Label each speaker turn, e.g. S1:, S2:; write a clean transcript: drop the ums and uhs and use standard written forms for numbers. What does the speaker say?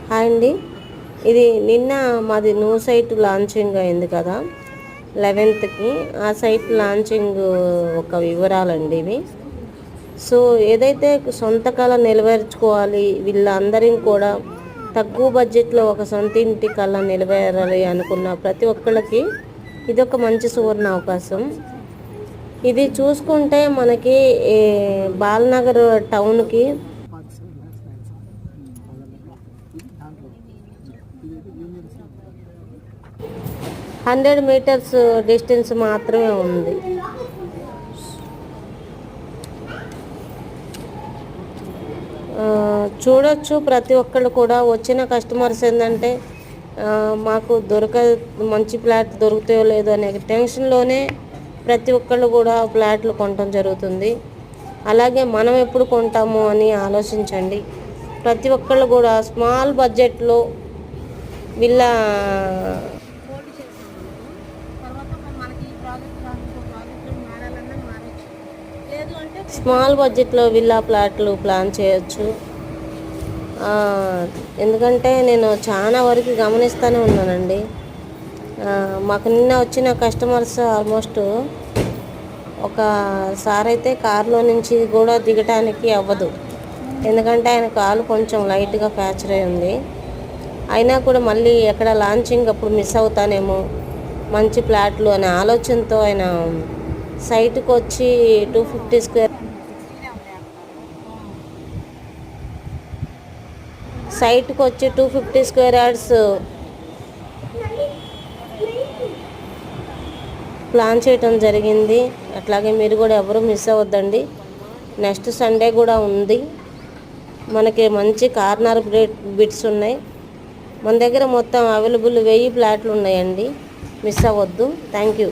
S1: Hi అండి. ఇది నిన్న మాది న్యూ సైట్ లాంచింగ్ అయింది కదా 11th ఆ సైట్ లాంచింగ్ ఒక వివరాలండి ఇవి. సో ఏదైతే సొంత కళ నెరవేర్చుకోవాలి వీళ్ళందరిని కూడా తక్కువ బడ్జెట్లో ఒక సొంత ఇంటి కళ నెరవేరాలి అనుకున్న ప్రతి ఒక్కళ్ళకి ఇదొక మంచి సువర్ణ అవకాశం. ఇది చూసుకుంటే మనకి బాలనగర్ టౌన్కి 100 మీటర్స్ డిస్టెన్స్ మాత్రమే ఉంది. చూడొచ్చు ప్రతి ఒక్కళ్ళు కూడా వచ్చిన కస్టమర్స్ ఏంటంటే మాకు మంచి ఫ్లాట్ దొరుకుతాయో లేదో అనే టెన్షన్లోనే ప్రతి ఒక్కళ్ళు కూడా ఫ్లాట్లు కొనటం జరుగుతుంది. అలాగే మనం ఎప్పుడు కొంటాము అని ఆలోచించండి. ప్రతి ఒక్కళ్ళు కూడా స్మాల్ బడ్జెట్లో విల్లా విల్లా ఫ్లాట్లు ప్లాన్ చేయొచ్చు. ఎందుకంటే నేను చాలా వరకు గమనిస్తూనే ఉన్నానండి. మాకు నిన్న వచ్చిన కస్టమర్స్ ఆల్మోస్ట్ ఒక సార్ అయితే కారులో నుంచి కూడా దిగటానికి అవ్వదు, ఎందుకంటే ఆయన కాలు కొంచెం లైట్గా ఫ్రాక్చర్ అయి ఉంది. అయినా కూడా మళ్ళీ ఎక్కడ లాంచింగ్ అప్పుడు మిస్ అవుతానేమో మంచి ఫ్లాట్లు అనే ఆలోచనతో ఆయన సైట్కి వచ్చి 250 స్క్వేర్ యార్డ్స్ ప్లాన్ చేయటం జరిగింది. అట్లాగే మీరు కూడా ఎవరు మిస్ అవ్వద్దండి. నెక్స్ట్ సండే కూడా ఉంది. మనకి మంచి కార్నర్ బిట్స్ ఉన్నాయి. మన దగ్గర మొత్తం అవైలబుల్ 1000 ఫ్లాట్లు ఉన్నాయండి. మిస్ అవ్వద్దు. Thank you.